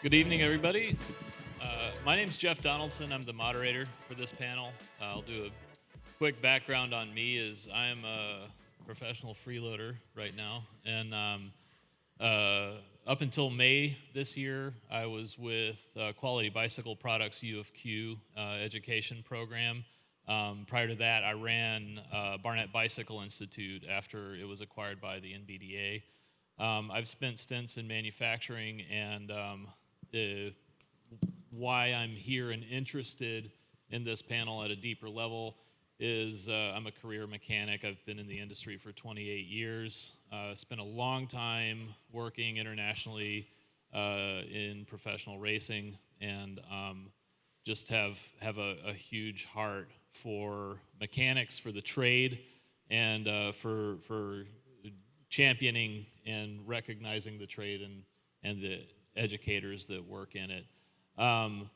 Good evening, everybody. My name's Jeff Donaldson. I'm the moderator for this panel. I'll do a quick background on me. Is I'm a professional freeloader right now, and uh, up until May this year, I was with Quality Bicycle Products U of Q education program. Prior to that, I ran Barnett Bicycle Institute after it was acquired by the NBDA. I've spent stints in manufacturing, and why I'm here and interested in this panel at a deeper level is I'm a career mechanic. I've been in the industry for 28 years. Spent a long time working internationally in professional racing, and just have a huge heart for mechanics, for the trade, and for championing and recognizing the trade and the educators that work in it. I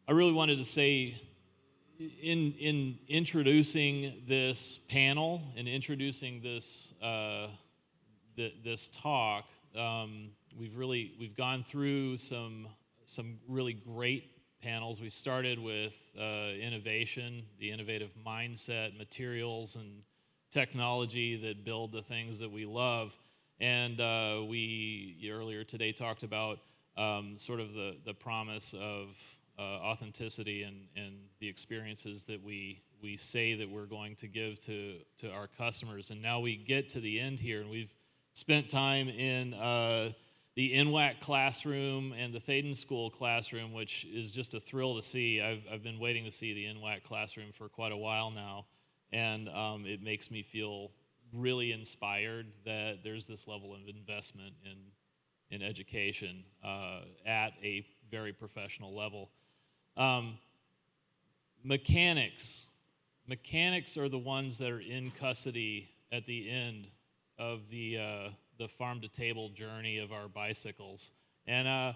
really wanted to say, in introducing this panel and introducing this this talk, we've gone through some really great panels. We started with innovation, the innovative mindset, materials, and technology that build the things that we love. And we earlier today talked about sort of the promise of authenticity and the experiences that we say that we're going to give to our customers. And now we get to the end here, and we've spent time in the NWAC classroom and the Thaden School classroom, which is just a thrill to see. I've been waiting to see the NWAC classroom for quite a while now, and it makes me feel really inspired that there's this level of investment in education at a very professional level. Mechanics are the ones that are in custody at the end of the farm to table journey of our bicycles, and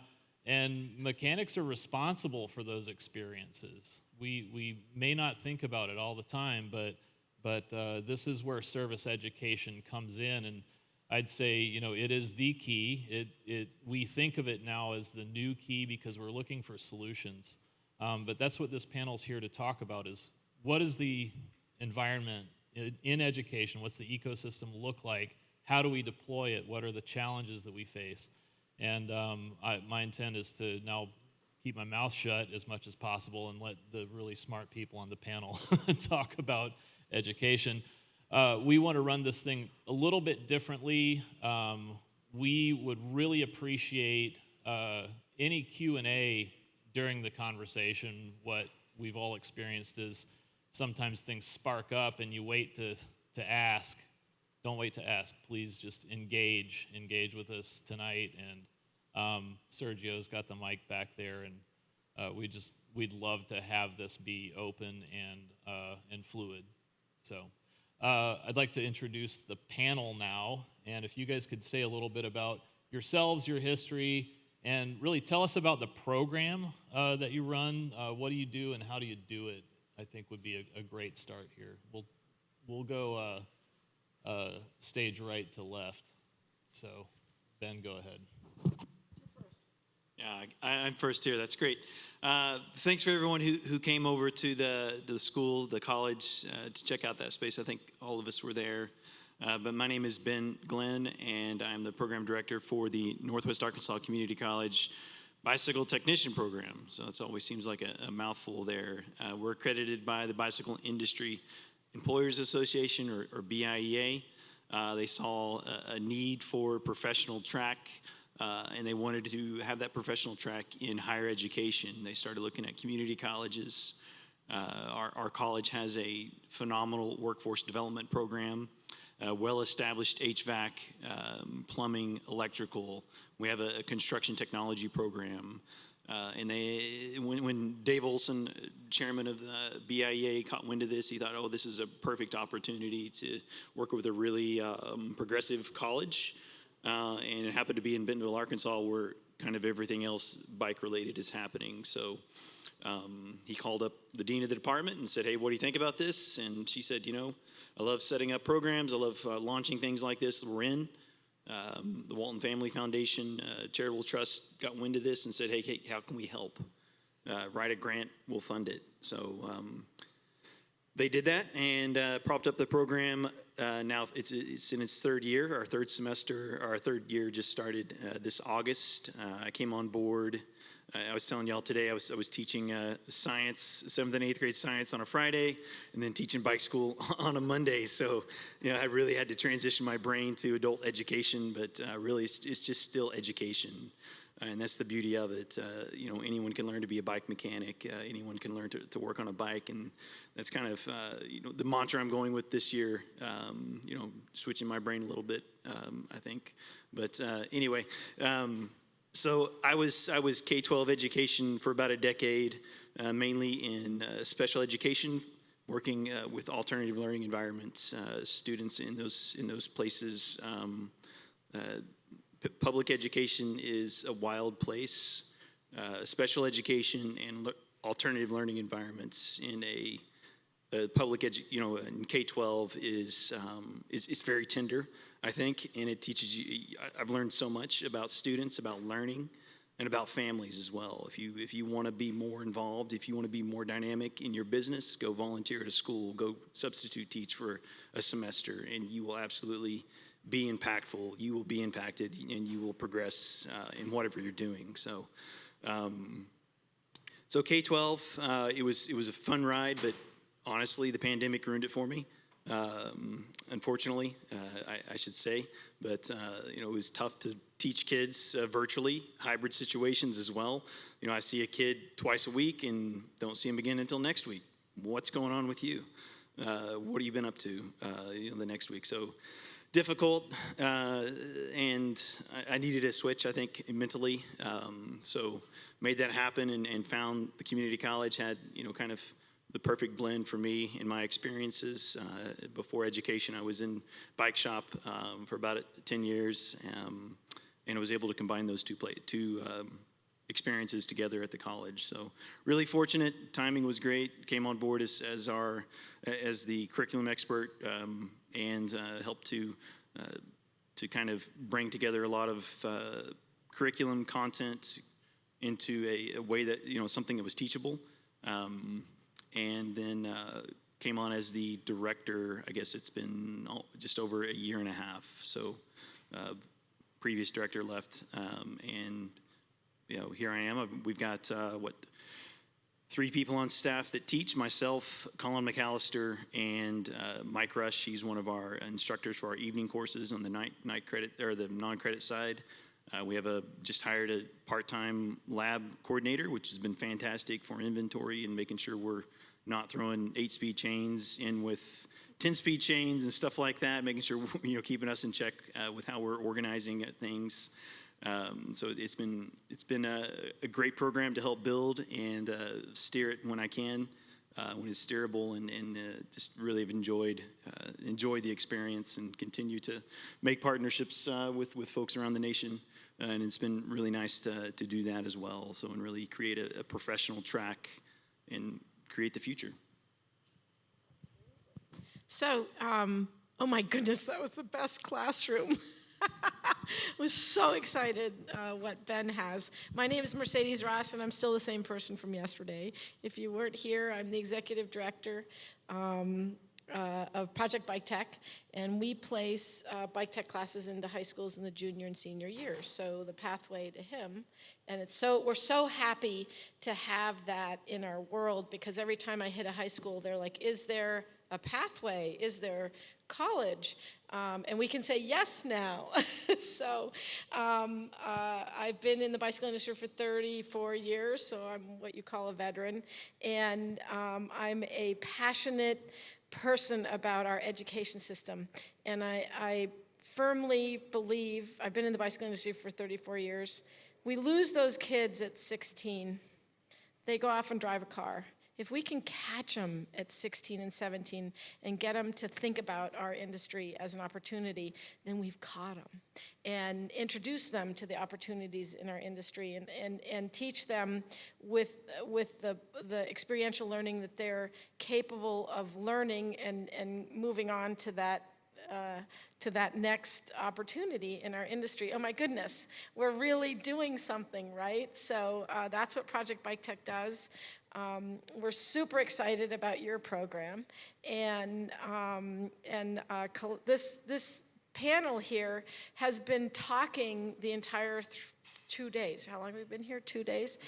mechanics are responsible for those experiences. We may not think about it all the time, but this is where service education comes in, and I'd say, it is the key. We think of it now as the new key because we're looking for solutions. But that's what this panel's here to talk about: is what is the environment in education? What's the ecosystem look like? How do we deploy it? What are the challenges that we face? And my intent is to now keep my mouth shut as much as possible and let the really smart people on the panel talk about education. We want to run this thing a little bit differently. We would really appreciate any Q&A during the conversation. What we've all experienced is sometimes things spark up and you wait to ask. Don't wait to ask. Please just engage with us tonight. And Sergio's got the mic back there, and we'd love to have this be open and fluid. So I'd like to introduce the panel now, and if you guys could say a little bit about yourselves, your history, and really tell us about the program that you run. What do you do, and how do you do it? I think would be a great start here. We'll go stage right to left. So Ben, go ahead. Yeah, I'm first here. That's great. Thanks for everyone who came over to the school, the college, to check out that space. I think all of us were there. But my name is Ben Glenn, and I'm the program director for the Northwest Arkansas Community College Bicycle Technician Program. So that always seems like a mouthful there. We're accredited by the Bicycle Industry Employers Association, or BIEA. They saw a need for professional track, and they wanted to have that professional track in higher education. They started looking at community colleges. Our college has a phenomenal workforce development program, well-established HVAC, plumbing, electrical. We have a construction technology program. And when Dave Olson, chairman of the BIEA, caught wind of this, he thought, this is a perfect opportunity to work with a really progressive college. And it happened to be in Bentonville, Arkansas, where kind of everything else bike-related is happening. So he called up the dean of the department and said, hey, what do you think about this? And she said, I love setting up programs. I love launching things like this. We're in. The Walton Family Foundation Charitable Trust got wind of this and said, hey, how can we help? Write a grant, we'll fund it. So they did that and propped up the program. Now it's in its third year. Our third semester, our third year just started this August. I came on board. I was telling y'all today I was teaching science, 7th and 8th grade science on a Friday, and then teaching bike school on a Monday. So, I really had to transition my brain to adult education, but really it's just still education. And that's the beauty of it. Anyone can learn to be a bike mechanic. Anyone can learn to work on a bike. And that's kind of, the mantra I'm going with this year, switching my brain a little bit, I think. But anyway, so I was K-12 education for about a decade, mainly in special education, working with alternative learning environments, students in those places. Public education is a wild place. Special education and alternative learning environments in a public in K-12 is very tender, I think, and it teaches you. I've learned so much about students, about learning, and about families as well. If you want to be more involved, if you want to be more dynamic in your business, go volunteer at a school, go substitute teach for a semester, and you will absolutely be impactful. You will be impacted, and you will progress in whatever you're doing. So, K-12, it was a fun ride, but honestly, the pandemic ruined it for me. Unfortunately, I should say, but it was tough to teach kids virtually, hybrid situations as well. I see a kid twice a week and don't see him again until next week. What's going on with you? What have you been up to the next week? So difficult, and I needed a switch, I think, mentally. So made that happen and found the community college had, kind of the perfect blend for me in my experiences. Before education, I was in bike shop for about 10 years, and I was able to combine those two experiences together at the college. So really fortunate. Timing was great. Came on board as the curriculum expert, and helped to kind of bring together a lot of curriculum content into a way that, something that was teachable. And then came on as the director. I guess it's been just over a year and a half. So previous director left, and here I am. We've got 3 people on staff that teach, myself, Colin McAllister, and Mike Rush. He's one of our instructors for our evening courses on the night credit or the non-credit side. We have just hired a part-time lab coordinator, which has been fantastic for inventory and making sure we're not throwing 8-speed chains in with 10-speed chains and stuff like that, making sure keeping us in check with how we're organizing things. So it's been a great program to help build and steer it when I can, when it's steerable, and just really have enjoyed the experience and continue to make partnerships with folks around the nation. And it's been really nice to do that as well. So, and really create a professional track and create the future. So, oh my goodness, that was the best classroom. I was so excited what Ben has. My name is Mercedes Ross, and I'm still the same person from yesterday. If you weren't here, I'm the executive director of Project Bike Tech, and we place bike tech classes into high schools in the junior and senior years. So the pathway to him, and we're so happy to have that in our world, because every time I hit a high school, they're like, "Is there a pathway? Is there college?" And we can say yes now. So I've been in the bicycle industry for 34 years, so I'm what you call a veteran. And I'm a passionate person about our education system. And I firmly believe, I've been in the bicycle industry for 34 years, we lose those kids at 16. They go off and drive a car. If we can catch them at 16 and 17 and get them to think about our industry as an opportunity, then we've caught them. And introduce them to the opportunities in our industry, and teach them with the experiential learning that they're capable of learning and moving on to that to that next opportunity in our industry. Oh my goodness, we're really doing something, right? So that's what Project Bike Tech does. We're super excited about your program, and this panel here has been talking the entire 2 days. How long have we been here? 2 days?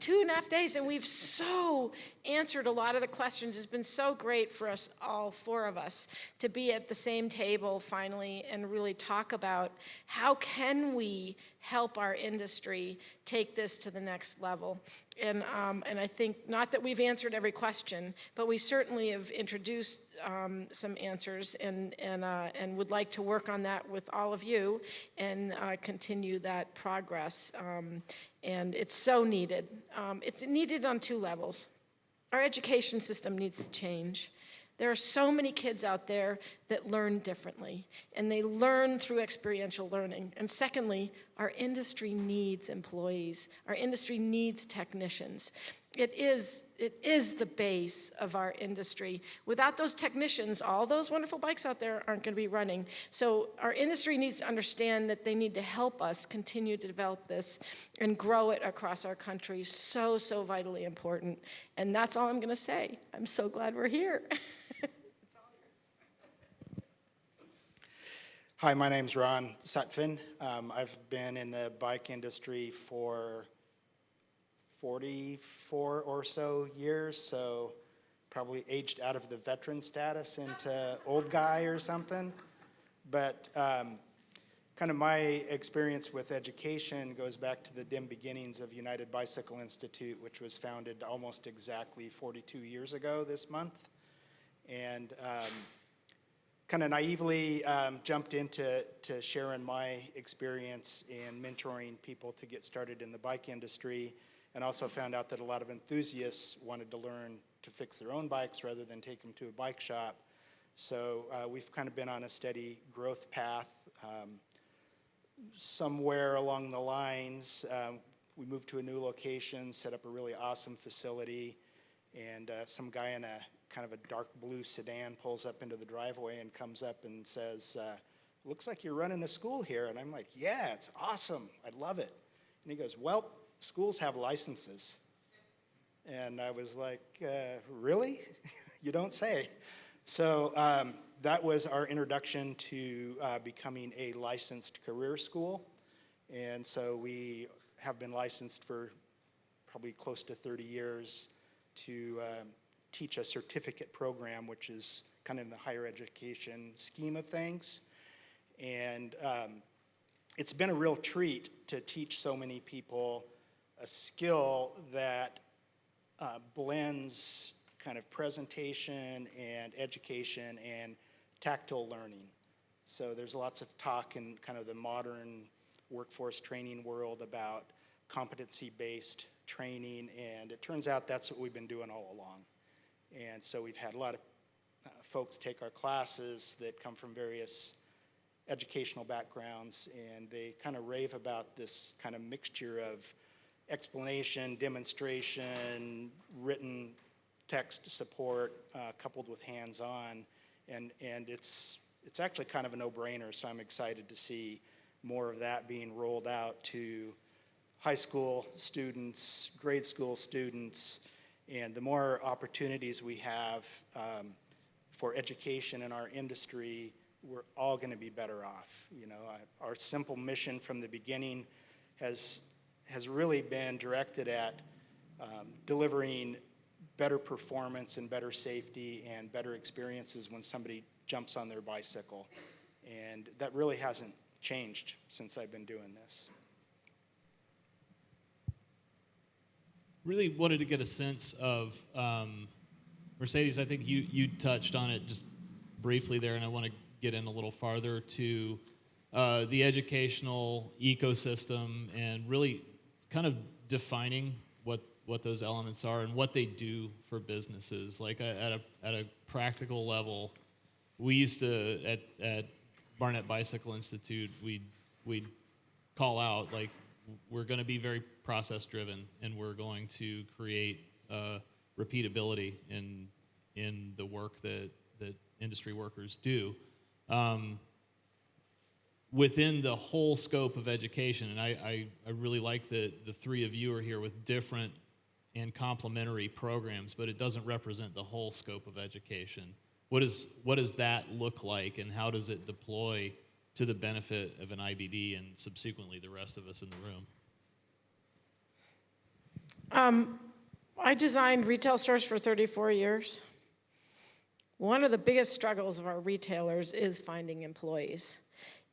2.5 days, and we've so answered a lot of the questions. It's been so great for us, all 4 of us, to be at the same table finally and really talk about how can we help our industry take this to the next level. And I think, not that we've answered every question, but we certainly have introduced some answers, and would like to work on that with all of you and continue that progress. And it's so needed. It's needed on 2 levels. Our education system needs to change. There are so many kids out there that learn differently, and they learn through experiential learning. And secondly, our industry needs employees. Our industry needs technicians. It is the base of our industry. Without those technicians, all those wonderful bikes out there aren't going to be running. So our industry needs to understand that they need to help us continue to develop this and grow it across our country. So, so vitally important. And that's all I'm going to say. I'm so glad we're here. Hi, my name's Ron Sutphin. I've been in the bike industry for 44 or so years, so probably aged out of the veteran status into old guy or something. But kind of my experience with education goes back to the dim beginnings of United Bicycle Institute, which was founded almost exactly 42 years ago this month. And kind of naively jumped into sharing my experience in mentoring people to get started in the bike industry, and also found out that a lot of enthusiasts wanted to learn to fix their own bikes rather than take them to a bike shop. So we've kind of been on a steady growth path. Somewhere along the lines, we moved to a new location, set up a really awesome facility, and some guy in a kind of a dark blue sedan pulls up into the driveway and comes up and says, looks like you're running a school here. And I'm like, yeah, it's awesome. I love it. And he goes, well, schools have licenses. And I was like, really? You don't say. So that was our introduction to becoming a licensed career school. And so we have been licensed for probably close to 30 years to teach a certificate program, which is kind of in the higher education scheme of things. And it's been a real treat to teach so many people a skill that blends kind of presentation and education and tactile learning. So there's lots of talk in kind of the modern workforce training world about competency-based training, and it turns out that's what we've been doing all along. And so we've had a lot of folks take our classes that come from various educational backgrounds, and they kind of rave about this kind of mixture of explanation, demonstration, written text support, coupled with hands-on, and it's actually kind of a no-brainer, so I'm excited to see more of that being rolled out to high school students, grade school students, and the more opportunities we have for education in our industry, we're all going to be better off. You know, our simple mission from the beginning has really been directed at delivering better performance and better safety and better experiences when somebody jumps on their bicycle. And that really hasn't changed since I've been doing this. Really wanted to get a sense of, Mercedes, I think you touched on it just briefly there, and I want to get in a little farther to the educational ecosystem and really kind of defining what those elements are and what they do for businesses. Like at a practical level, we used to, at Barnett Bicycle Institute, we'd call out, like, we're going to be very process driven, and we're going to create repeatability in the work that industry workers do. within the whole scope of education, and I really like that the three of you are here with different and complementary programs, but it doesn't represent the whole scope of education. What does that look like, and how does it deploy to the benefit of an IBD and subsequently the rest of us in the room? I designed retail stores for 34 years. One of the biggest struggles of our retailers is finding employees.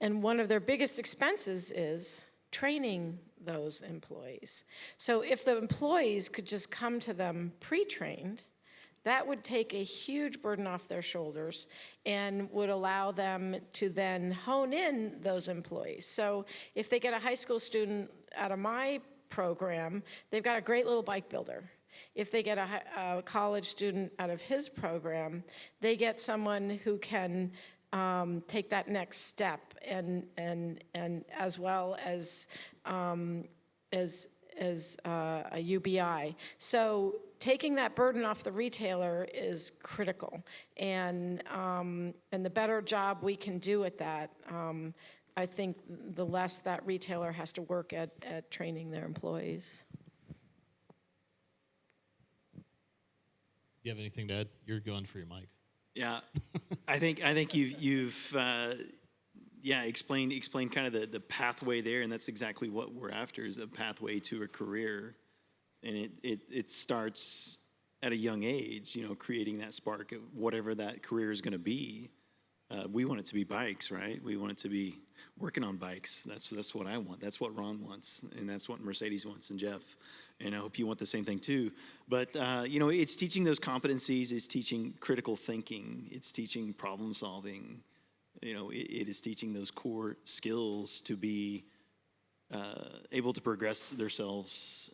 And one of their biggest expenses is training those employees. So if the employees could just come to them pre-trained, that would take a huge burden off their shoulders and would allow them to then hone in those employees. So if they get a high school student out of my program, they've got a great little bike builder. If they get a college student out of his program, they get someone who can take that next step, and as well as a UBI. So taking that burden off the retailer is critical, and the better job we can do at that, I think the less that retailer has to work at training their employees. You have anything to add? You're going for your mic. Yeah, I think you've explained kind of the pathway there, and that's exactly what we're after, is a pathway to a career, and it starts at a young age, creating that spark of whatever that career is going to be. We want it to be bikes, right? We want it to be working on bikes. That's what I want. That's what Ron wants, and that's what Mercedes wants, and Jeff. And I hope you want the same thing too. But, it's teaching those competencies. It's teaching critical thinking. It's teaching problem solving. It is teaching those core skills to be able to progress themselves.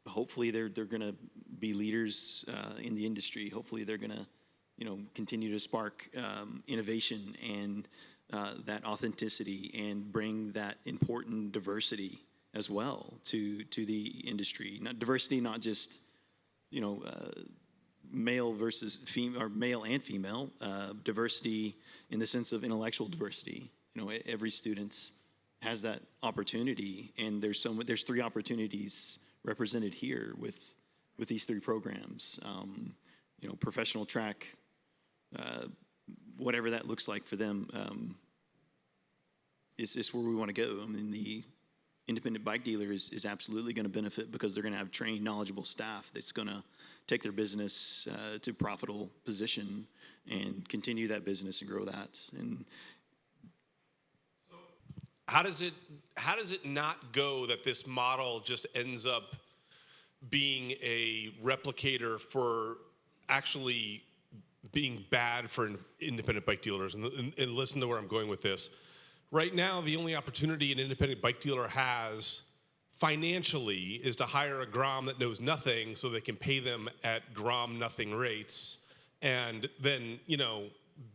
Hopefully they're going to be leaders in the industry. Hopefully they're going to, continue to spark innovation and that authenticity, and bring that important diversity as well to the industry. Diversity, not just male versus female, or male and female. Diversity in the sense of intellectual diversity. Every student has that opportunity, and there's 3 opportunities represented here with these 3 programs. Professional track, whatever that looks like for them, is where we want to go. I mean, the independent bike dealer is absolutely going to benefit, because they're going to have trained, knowledgeable staff that's going to take their business to a profitable position and continue that business and grow that. And so how does it not go that this model just ends up being a replicator for actually being bad for independent bike dealers? And listen to where I'm going with this. Right now, the only opportunity an independent bike dealer has financially is to hire a Grom that knows nothing, so they can pay them at Grom nothing rates, and then,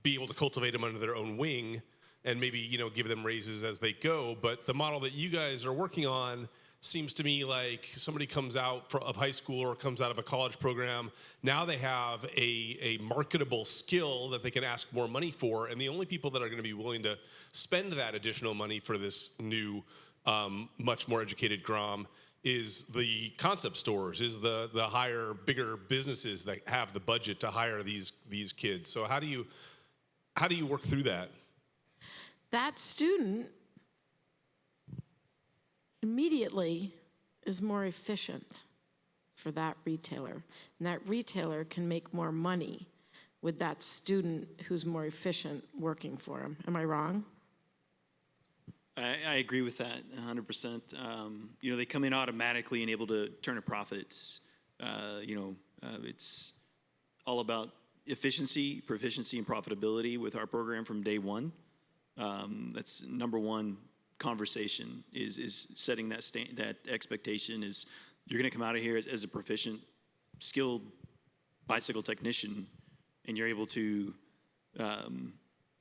be able to cultivate them under their own wing, and maybe, give them raises as they go. But the model that you guys are working on seems to me like somebody comes out of high school or comes out of a college program. Now they have a marketable skill that they can ask more money for, and the only people that are going to be willing to spend that additional money for this new, much more educated Grom is the concept stores, is the higher, bigger businesses that have the budget to hire these kids. So how do you work through that? That student immediately is more efficient for that retailer, and that retailer can make more money with that student who's more efficient working for him. Am I wrong? I agree with that 100%. They come in automatically and able to turn a profit. It's all about efficiency, proficiency, and profitability with our program from day one. That's number one conversation, is setting that expectation. Is you're going to come out of here as a proficient, skilled bicycle technician, and you're able to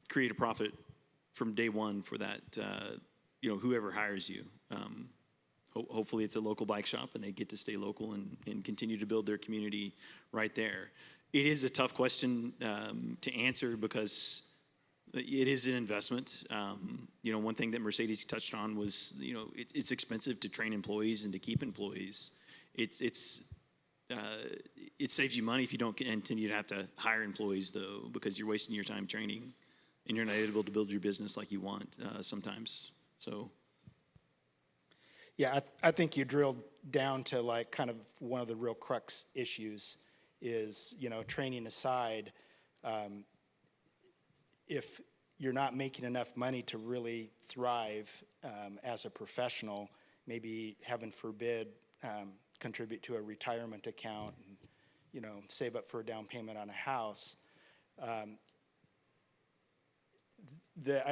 create a profit from day one for that, whoever hires you. Hopefully it's a local bike shop, and they get to stay local and continue to build their community right there. It is a tough question to answer, because It is an investment. One thing that Mercedes touched on was, it's expensive to train employees and to keep employees. It saves you money if you don't continue to have to hire employees, though, because you're wasting your time training, and you're not able to build your business like you want sometimes. So. Yeah, I think you drilled down to like kind of one of the real crux issues is, training aside, if you're not making enough money to really thrive as a professional, maybe heaven forbid, contribute to a retirement account and, save up for a down payment on a house. I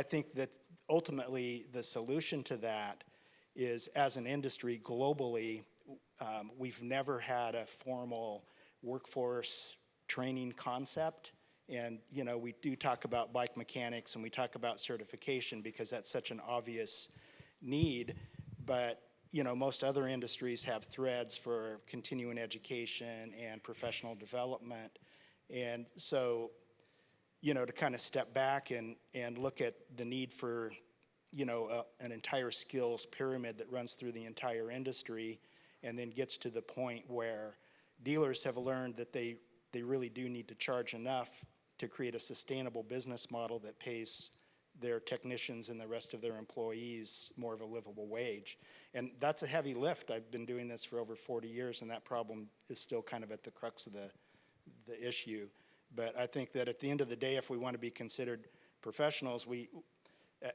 think that ultimately the solution to that is, as an industry globally, we've never had a formal workforce training concept. And, we do talk about bike mechanics and we talk about certification because that's such an obvious need. But, most other industries have threads for continuing education and professional development. And so, to kind of step back and look at the need for, an entire skills pyramid that runs through the entire industry and then gets to the point where dealers have learned that they really do need to charge enough to create a sustainable business model that pays their technicians and the rest of their employees more of a livable wage. And that's a heavy lift. I've been doing this for over 40 years, and that problem is still kind of at the crux of the issue. But I think that at the end of the day, if we want to be considered professionals,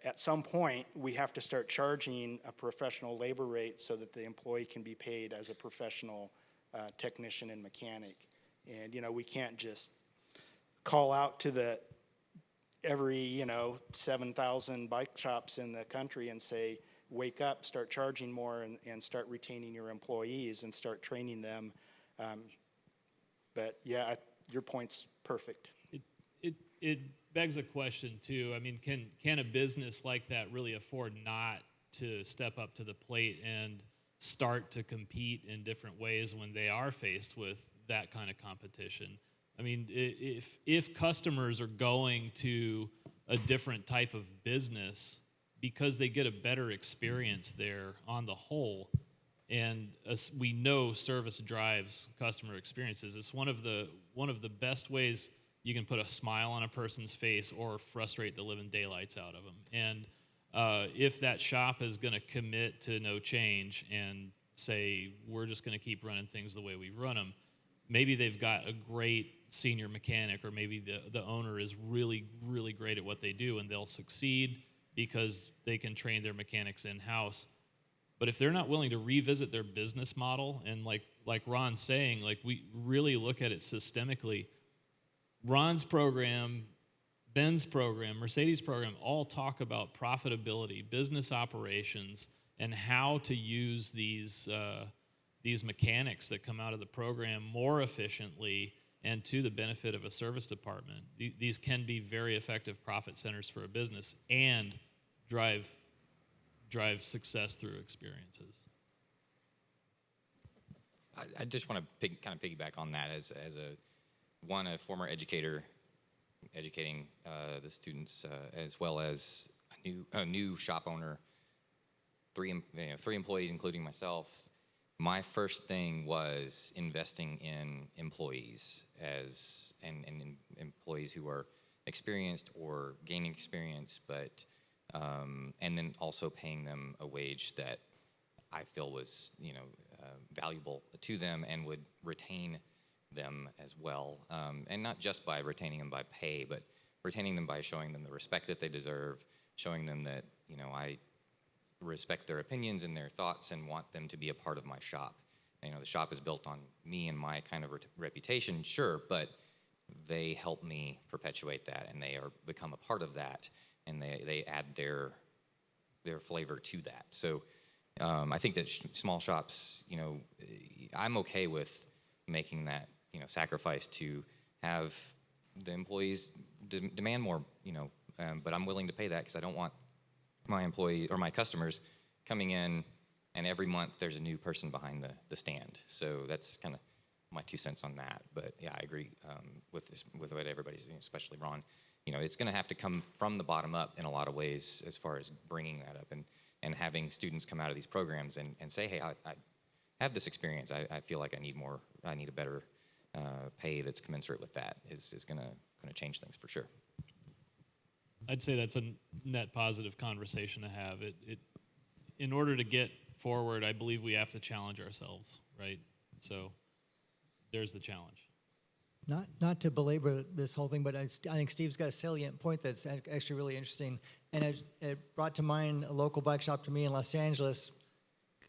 at some point, we have to start charging a professional labor rate so that the employee can be paid as a professional technician and mechanic. And, we can't just call out to every 7,000 bike shops in the country and say, wake up, start charging more, and start retaining your employees and start training them. But yeah, your point's perfect. It begs a question too. I mean, can a business like that really afford not to step up to the plate and start to compete in different ways when they are faced with that kind of competition? I mean, if customers are going to a different type of business because they get a better experience there on the whole, and we know service drives customer experiences. It's one of the best ways you can put a smile on a person's face or frustrate the living daylights out of them. And if that shop is going to commit to no change and say, we're just going to keep running things the way we run them, maybe they've got a great senior mechanic, or maybe the owner is really, really great at what they do, and they'll succeed because they can train their mechanics in-house. But if they're not willing to revisit their business model, and like Ron's saying, like we really look at it systemically, Ron's program, Ben's program, Mercedes' program all talk about profitability, business operations, and how to use these mechanics that come out of the program more efficiently and to the benefit of a service department. These can be very effective profit centers for a business and drive success through experiences. I just want to kind of piggyback on that as a former educator, educating the students, as well as a new shop owner, three employees, including myself. My first thing was investing in employees and employees who are experienced or gaining experience, but and then also paying them a wage that I feel was valuable to them and would retain them as well, and not just by retaining them by pay, but retaining them by showing them the respect that they deserve, showing them that I respect their opinions and their thoughts and want them to be a part of my shop. The shop is built on me and my kind of reputation, sure, but they help me perpetuate that, and they become a part of that, and they add their flavor to that. So I think that small shops, I'm okay with making that sacrifice to have the employees demand more, but I'm willing to pay that because I don't want my employee or my customers coming in and every month there's a new person behind the stand. So that's kind of my 2 cents on that. But yeah, I agree with what everybody's saying, especially Ron. it's going to have to come from the bottom up in a lot of ways as far as bringing that up and having students come out of these programs and say, hey, I have this experience. I feel like I need a better pay that's commensurate with that is going to change things for sure. I'd say that's a net positive conversation to have. In order to get forward, I believe we have to challenge ourselves, right? So there's the challenge. Not to belabor this whole thing, but I think Steve's got a salient point that's actually really interesting. And it brought to mind a local bike shop to me in Los Angeles,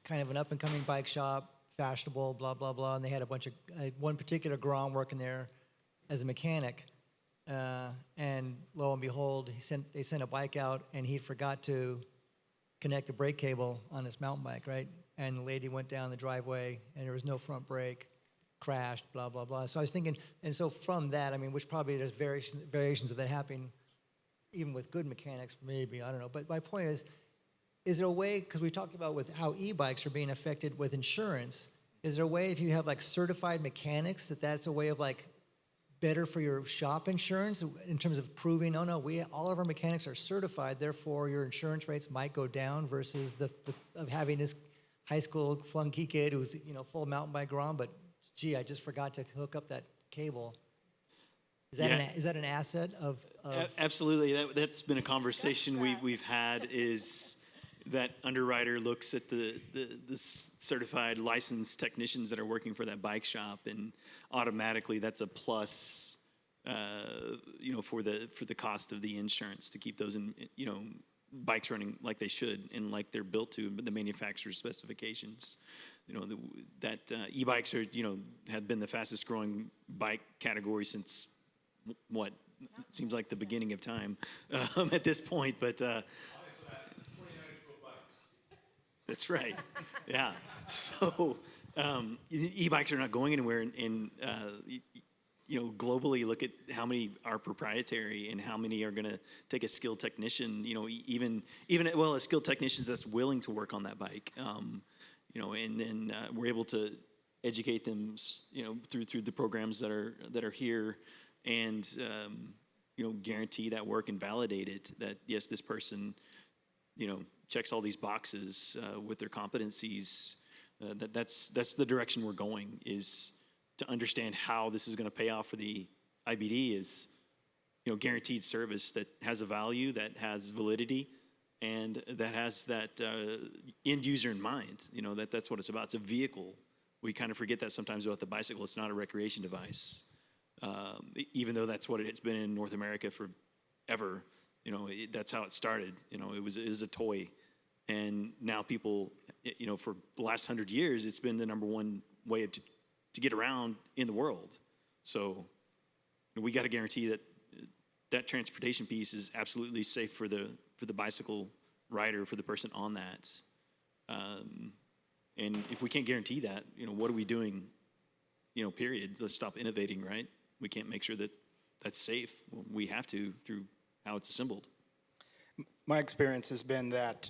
kind of an up-and-coming bike shop, fashionable, blah, blah, blah. And they had one particular Grom working there as a mechanic. And lo and behold, they sent a bike out, and he forgot to connect the brake cable on his mountain bike, right? And the lady went down the driveway, and there was no front brake, crashed, blah, blah, blah. So I was thinking, and so from that, I mean, which probably there's variations of that happening, even with good mechanics, maybe, I don't know. But my point is there a way, because we talked about with how e-bikes are being affected with insurance, is there a way if you have like certified mechanics that's a way of like better for your shop insurance in terms of proving, oh no, all of our mechanics are certified, therefore your insurance rates might go down versus of having this high school flunky kid who's full mountain bike Grom, but gee, I just forgot to hook up that cable. Is that an asset of Absolutely. That's been a conversation we've had, is that underwriter looks at the certified licensed technicians that are working for that bike shop, and automatically that's a plus, for the cost of the insurance to keep those bikes running like they should and like they're built to, the manufacturer's specifications. That e-bikes are, have been the fastest growing bike category since what? It seems like the beginning of time at this point, but that's right. Yeah. So e-bikes are not going anywhere, and globally, look at how many are proprietary and how many are going to take a skilled technician. Even a skilled technicians that's willing to work on that bike. And then we're able to educate them, through the programs that are here, and guarantee that work and validate it. That yes, this person, checks all these boxes with their competencies. That's the direction we're going, is to understand how this is going to pay off for the IBD is, guaranteed service that has a value, that has validity, and that has that end user in mind. That's what it's about. It's a vehicle. We kind of forget that sometimes about the bicycle. It's not a recreation device, even though that's what it's been in North America forever. That's how it started. It was a toy, and now people, for the last 100 years, it's been the number one way to get around in the world. So we got to guarantee that transportation piece is absolutely safe for the bicycle rider, for the person on that. And if we can't guarantee that, what are we doing? Period. Let's stop innovating, right? We can't make sure that that's safe. Well, we have to, through how it's assembled. My experience has been that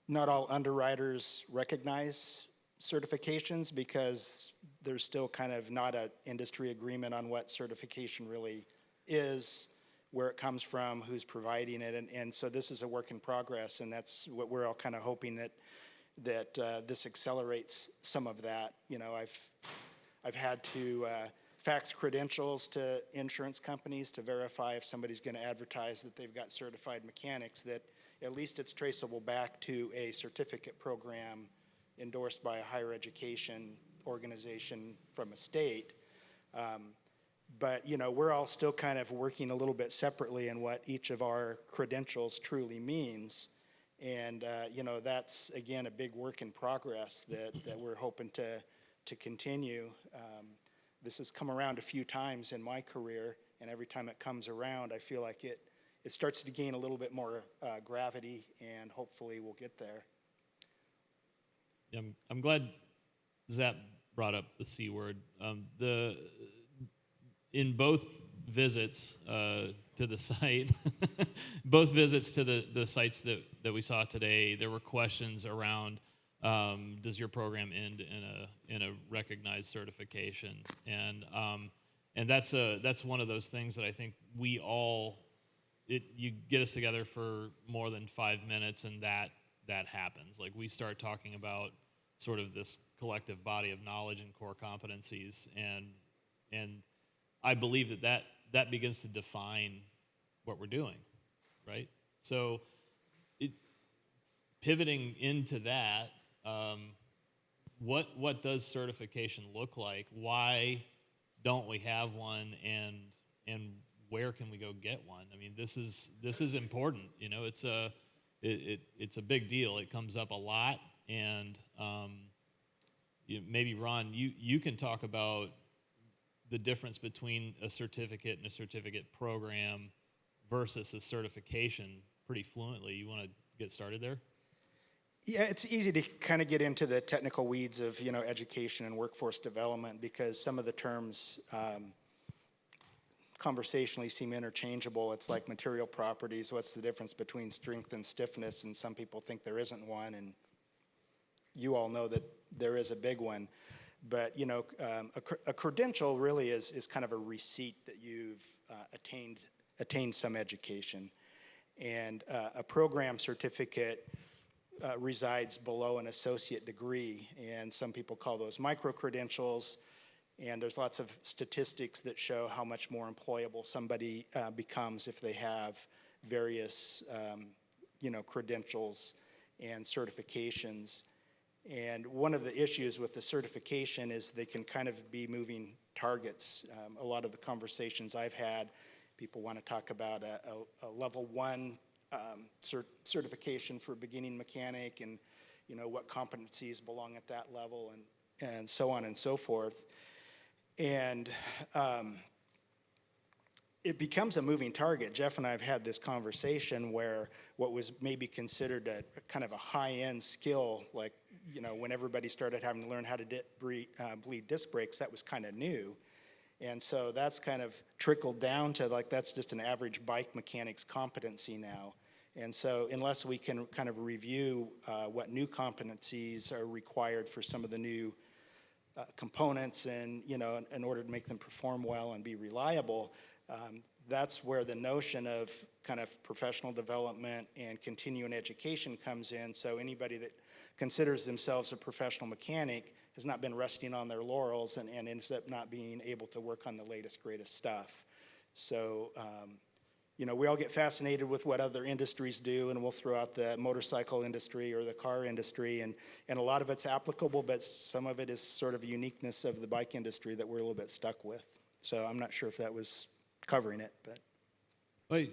not all underwriters recognize certifications because there's still kind of not an industry agreement on what certification really is, where it comes from, who's providing it, and so this is a work in progress, and that's what we're all kind of hoping that this accelerates some of that. I've had to fax credentials to insurance companies to verify if somebody's going to advertise that they've got certified mechanics, that at least it's traceable back to a certificate program endorsed by a higher education organization from a state. But we're all still kind of working a little bit separately in what each of our credentials truly means. And that's, again, a big work in progress that we're hoping to continue. This has come around a few times in my career, and every time it comes around, I feel like it starts to gain a little bit more gravity, and hopefully we'll get there. Yeah, I'm glad Zap brought up the C word. In both visits to the site, both visits to the sites that we saw today, there were questions around, does your program end in a recognized certification? And that's one of those things that I think we all, you get us together for more than 5 minutes and that happens. Like we start talking about sort of this collective body of knowledge and core competencies, and I believe that begins to define what we're doing, right? So pivoting into that, what does certification look like? Why don't we have one, and where can we go get one? I mean, this is important. You know, it's a big deal. It comes up a lot, and maybe Ron, you can talk about the difference between a certificate and a certificate program versus a certification pretty fluently. You want to get started there? Yeah, it's easy to kind of get into the technical weeds of, education and workforce development because some of the terms conversationally seem interchangeable. It's like material properties. What's the difference between strength and stiffness? And some people think there isn't one, and you all know that there is a big one. But, a credential really is kind of a receipt that you've attained some education. And a program certificate resides below an associate degree, and some people call those micro-credentials, and there's lots of statistics that show how much more employable somebody becomes if they have various, credentials and certifications. And one of the issues with the certification is they can kind of be moving targets. A lot of the conversations I've had, people want to talk about a level 1 certification for a beginning mechanic, and what competencies belong at that level, and so on and so forth. And it becomes a moving target. Jeff and I have had this conversation where what was maybe considered a kind of a high-end skill, like when everybody started having to learn how to bleed disc brakes, that was kind of new. And so that's kind of trickled down to that's just an average bike mechanic's competency now. And so unless we can kind of review what new competencies are required for some of the new components and, in order to make them perform well and be reliable, that's where the notion of kind of professional development and continuing education comes in. So anybody that considers themselves a professional mechanic has not been resting on their laurels and ends up not being able to work on the latest, greatest stuff. So, we all get fascinated with what other industries do, and we'll throw out the motorcycle industry or the car industry, and a lot of it's applicable, but some of it is sort of a uniqueness of the bike industry that we're a little bit stuck with. So I'm not sure if that was covering it, but. Well,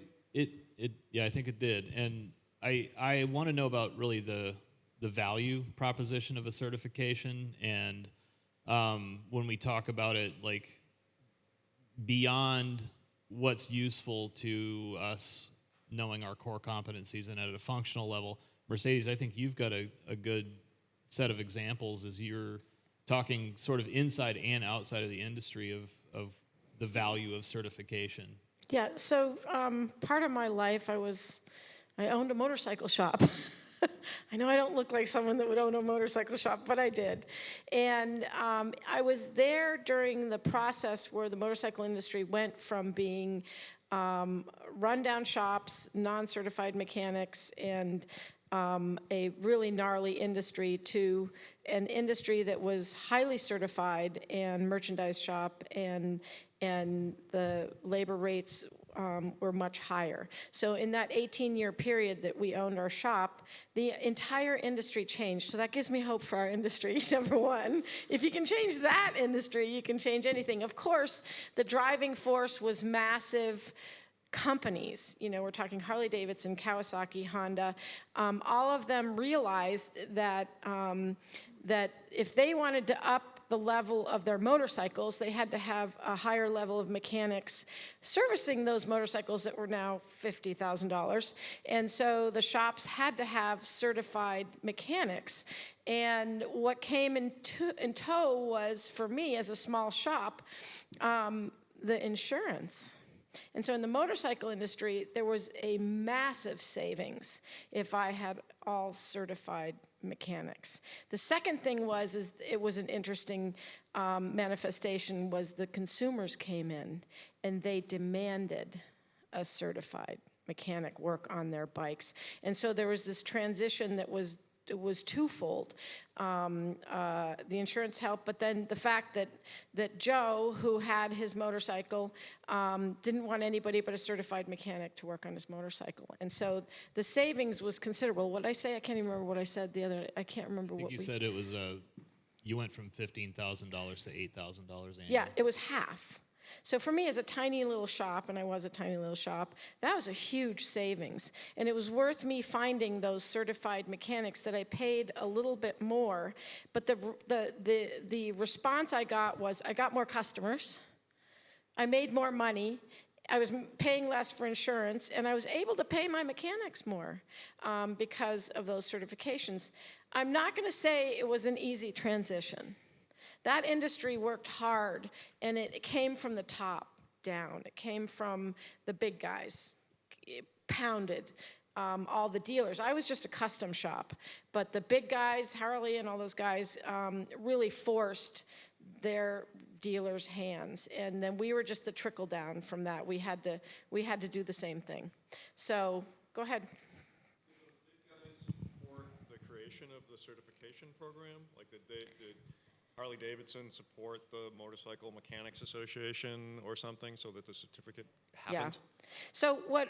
yeah, I think it did. And I want to know about really the value proposition of a certification, and when we talk about it, like beyond what's useful to us knowing our core competencies and at a functional level. Mercedes, I think you've got a good set of examples as you're talking sort of inside and outside of the industry of the value of certification. Yeah, so part of my life I owned a motorcycle shop. I know I don't look like someone that would own a motorcycle shop, but I did. And I was there during the process where the motorcycle industry went from being rundown shops, non-certified mechanics, and a really gnarly industry to an industry that was highly certified and merchandise shop, and the labor rates were much higher. So in that 18-year period that we owned our shop, the entire industry changed. So that gives me hope for our industry, number one. If you can change that industry, you can change anything. Of course, the driving force was massive companies. We're talking Harley Davidson, Kawasaki, Honda. All of them realized that if they wanted to up the level of their motorcycles, they had to have a higher level of mechanics servicing those motorcycles that were now $50,000. And so the shops had to have certified mechanics. And what came in tow was, for me as a small shop, the insurance. And so in the motorcycle industry, there was a massive savings if I had all certified mechanics. The second thing is it was an interesting manifestation was the consumers came in and they demanded a certified mechanic work on their bikes. And so there was this transition that was twofold. The insurance help, but then the fact that Joe, who had his motorcycle, didn't want anybody but a certified mechanic to work on his motorcycle. And so the savings was considerable. What did I say? I can't even remember what I said the other, I can't remember what You said it was, you went from $15,000 to $8,000 annually. Yeah, it was half. So for me, as a tiny little shop, and I was a tiny little shop, that was a huge savings. And it was worth me finding those certified mechanics that I paid a little bit more. But the response I got was, I got more customers, I made more money, I was paying less for insurance, and I was able to pay my mechanics more because of those certifications. I'm not going to say it was an easy transition. That industry worked hard, and it came from the top down. It came from the big guys. It pounded all the dealers. I was just a custom shop, but the big guys, Harley and all those guys, really forced their dealers' hands, and then we were just the trickle down from that. We had to do the same thing. So go ahead. Did those big guys support the creation of the certification program? Like, did Harley Davidson support the Motorcycle Mechanics Association or something so that the certificate happened? Yeah. So what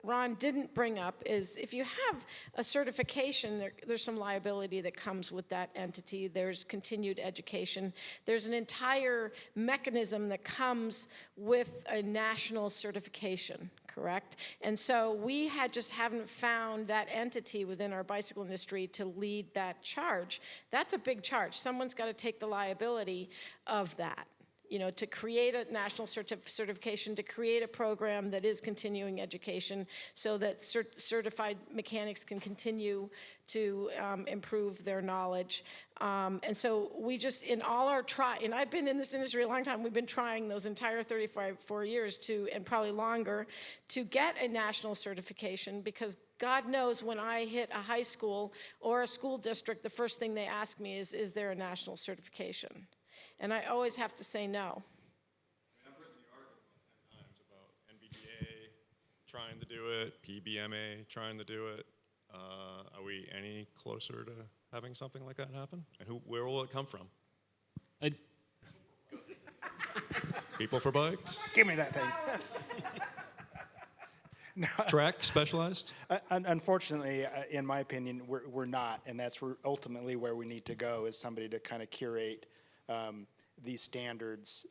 Ron didn't bring up is if you have a certification, there's some liability that comes with that entity. There's continued education. There's an entire mechanism that comes with a national certification, correct? And so we just haven't found that entity within our bicycle industry to lead that charge. That's a big charge. Someone's got to take the liability of that. To create a national certification, to create a program that is continuing education so that certified mechanics can continue to improve their knowledge. And so we just, in all our and I've been in this industry a long time, we've been trying those entire 4 years and probably longer, to get a national certification, because God knows when I hit a high school or a school district, the first thing they ask me is there a national certification? And I always have to say no. I've written the article 10 times about NBDA trying to do it, PBMA trying to do it. Are we any closer to having something like that happen? And where will it come from? People for bikes? Give me that thing. Track specialized? Unfortunately, in my opinion, we're not, and that's ultimately where we need to go, is somebody to kind of curate these standards.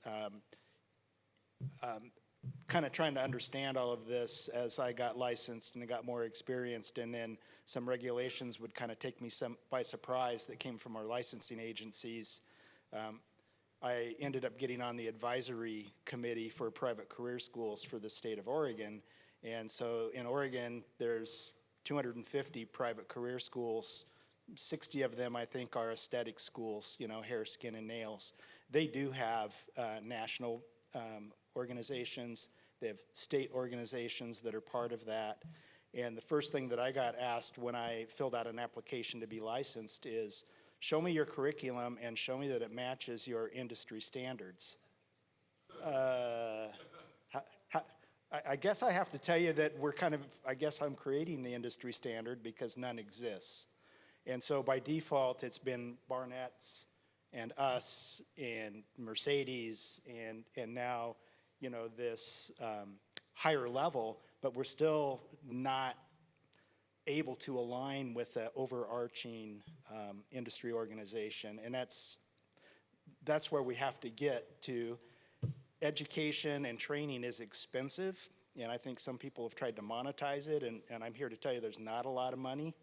Kind of trying to understand all of this as I got licensed and got more experienced, and then some regulations would kind of take me by surprise that came from our licensing agencies. I ended up getting on the advisory committee for private career schools for the state of Oregon. And so in Oregon, there's 250 private career schools. 60 of them, I think, are aesthetic schools, hair, skin, and nails. They do have national organizations. They have state organizations that are part of that. And the first thing that I got asked when I filled out an application to be licensed is, show me your curriculum and show me that it matches your industry standards. I guess I have to tell you that I guess I'm creating the industry standard because none exists. And so by default, it's been Barnett's and us and Mercedes and now, this higher level, but we're still not able to align with the overarching industry organization. And that's where we have to get to. Education and training is expensive, and I think some people have tried to monetize it, and I'm here to tell you there's not a lot of money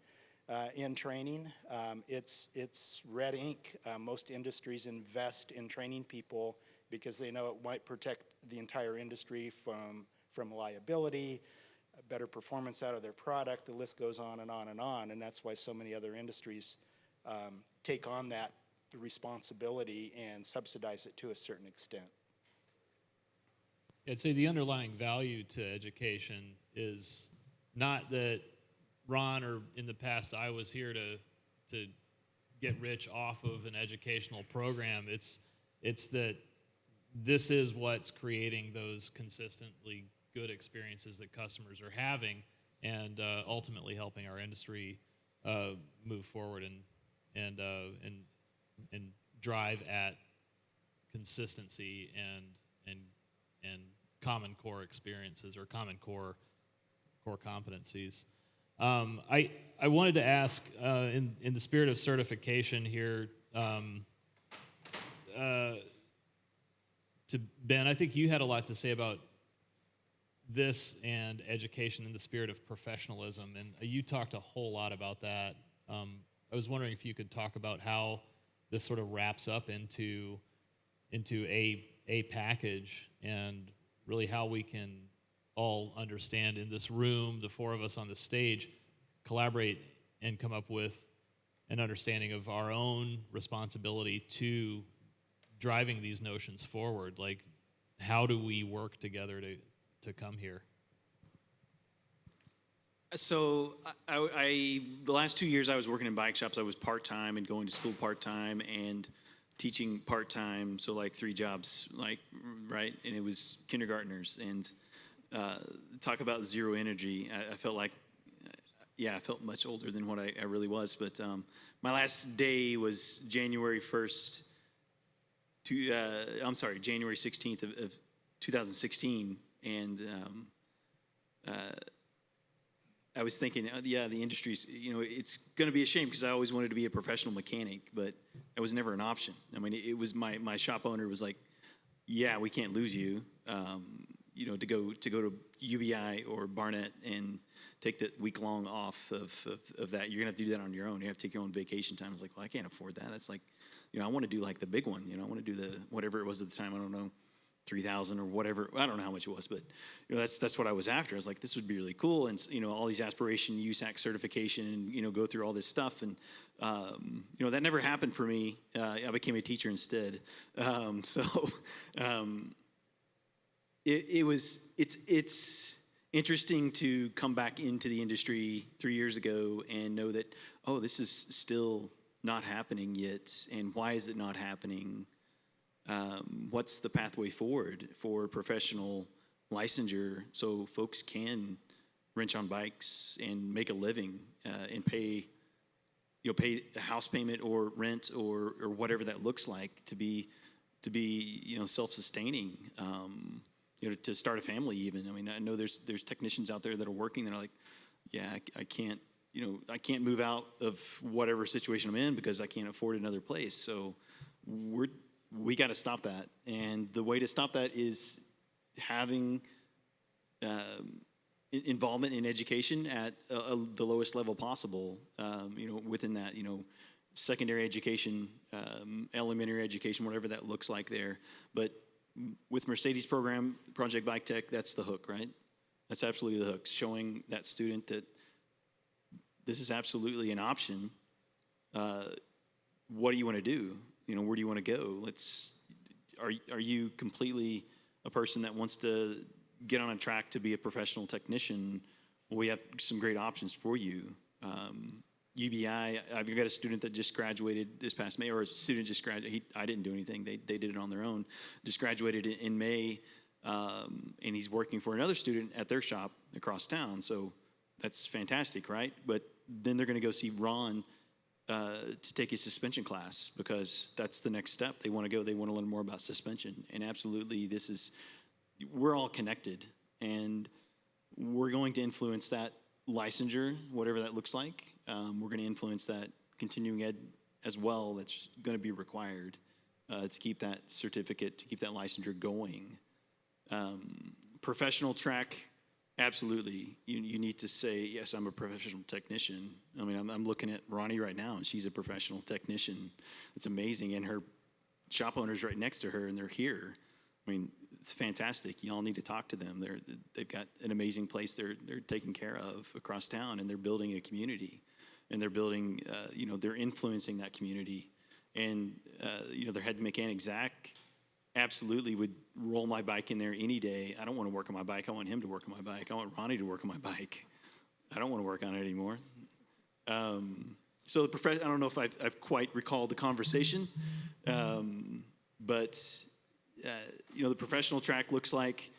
in training. It's red ink. Most industries invest in training people because they know it might protect the entire industry from liability, better performance out of their product. The list goes on and on and on, and that's why so many other industries take on that responsibility and subsidize it to a certain extent. I'd say the underlying value to education is not that Ron or in the past I was here to to get rich off of an educational program. It's that this is what's creating those consistently good experiences that customers are having, and ultimately helping our industry move forward and drive at consistency and common core experiences or common core competencies. I wanted to ask, in the spirit of certification here, to Ben, I think you had a lot to say about this and education in the spirit of professionalism, and you talked a whole lot about that. I was wondering if you could talk about how this sort of wraps up into a package, and really how we can all understand in this room, the four of us on the stage, collaborate and come up with an understanding of our own responsibility to driving these notions forward. Like, how do we work together to come here? So the last 2 years I was working in bike shops. I was part-time and going to school part-time and teaching part-time. So like 3 jobs, like, right? And it was kindergartners. And talk about zero energy. I felt like, I felt much older than what I really was. But my last day was January 1st, January 16th of 2016. And I was thinking, the industry's, it's going to be a shame, because I always wanted to be a professional mechanic, but it was never an option. I mean, it was my shop owner was like, yeah, we can't lose you, to go to UBI or Barnett and take the week long off of that. You're going to have to do that on your own. You have to take your own vacation time. I was like, well, I can't afford that. That's like, I want to do like the big one. I want to do the whatever it was at the time. I don't know. 3,000 or whatever. I don't know how much it was, but that's what I was after. I was like, this would be really cool, and all these aspiration USAC certification, and go through all this stuff, and that never happened for me. I became a teacher instead. It's interesting to come back into the industry 3 years ago and know that, oh, this is still not happening yet, and why is it not happening? What's the pathway forward for professional licensure so folks can wrench on bikes and make a living, and pay a house payment or rent or whatever that looks like to be self-sustaining, to start a family even. I mean, I know there's technicians out there that are working that are like, yeah, I can't move out of whatever situation I'm in because I can't afford another place. So we got to stop that, and the way to stop that is having involvement in education at the lowest level possible. Within that, secondary education, elementary education, whatever that looks like there. But with Mercedes program, Project Bike Tech, that's the hook, right? That's absolutely the hook. Showing that student that this is absolutely an option. What do you want to do? Where do you want to go? Are you completely a person that wants to get on a track to be a professional technician? Well, we have some great options for you. UBI, I've got a student that just graduated this past May, or a student just graduated. I didn't do anything. They did it on their own. Just graduated in May, and he's working for another student at their shop across town. So that's fantastic, right? But then they're going to go see Ron to take his suspension class, because that's the next step. They want to go. They want to learn more about suspension. And absolutely, we're all connected, and we're going to influence that licensure, whatever that looks like. We're going to influence that continuing ed as well. That's going to be required to keep that certificate, to keep that licensure going. Professional track. Absolutely. You need to say, yes, I'm a professional technician. I mean, I'm looking at Ronnie right now, and she's a professional technician. It's amazing. And her shop owner's right next to her, and they're here. I mean, it's fantastic. Y'all need to talk to them. They've got an amazing place they're taken care of across town, and they're building a community. And they're building, they're influencing that community. And, their head mechanic, Zach, absolutely would roll my bike in there any day. I don't want to work on my bike. I want him to work on my bike. I want Ronnie to work on my bike. I don't want to work on it anymore. So I don't know if I've quite recalled the conversation, but the professional track looks like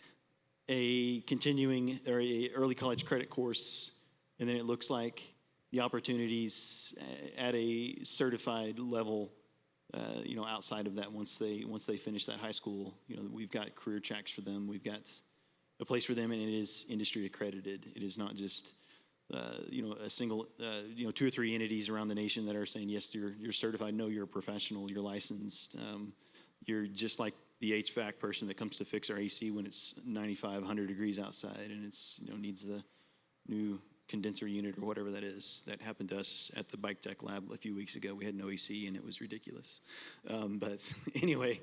a continuing or a early college credit course, and then it looks like the opportunities at a certified level, outside of that once they finish that high school. We've got career tracks for them. We've got a place for them, and it is industry accredited. It is not just a single, 2 or 3 entities around the nation that are saying, yes, you're certified. No, you're a professional. You're licensed. You're just like the HVAC person that comes to fix our AC when it's 95, 100 degrees outside, and it's needs the new condenser unit or whatever that is. That happened to us at the Bike Tech Lab a few weeks ago. We had no AC, and it was ridiculous. But anyway,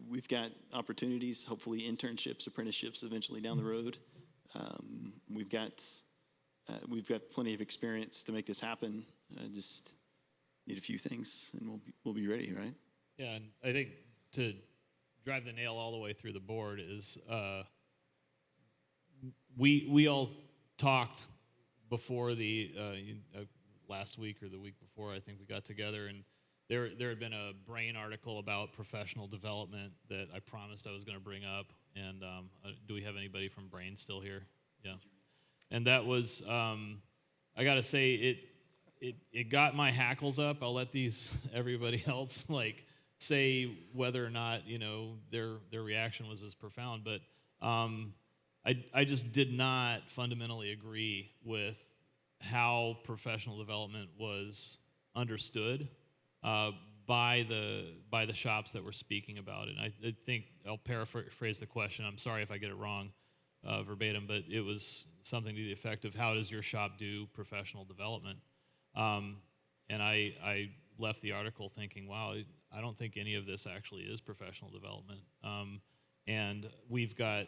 we've got opportunities, hopefully internships, apprenticeships eventually down the road. We've got plenty of experience to make this happen. Just need a few things, and we'll be ready, right? Yeah, and I think to drive the nail all the way through the board is we all talked before the last week or the week before. I think we got together, and there had been a Brain article about professional development that I promised I was going to bring up. And do we have anybody from Brain still here? Yeah. And that was, I got to say, it got my hackles up. I'll let everybody else say whether or not their reaction was as profound. But I just did not fundamentally agree with how professional development was understood by the shops that were speaking about it. And I think I'll paraphrase the question. I'm sorry if I get it wrong verbatim, but it was something to the effect of, how does your shop do professional development? And I left the article thinking, wow, I don't think any of this actually is professional development. And we've got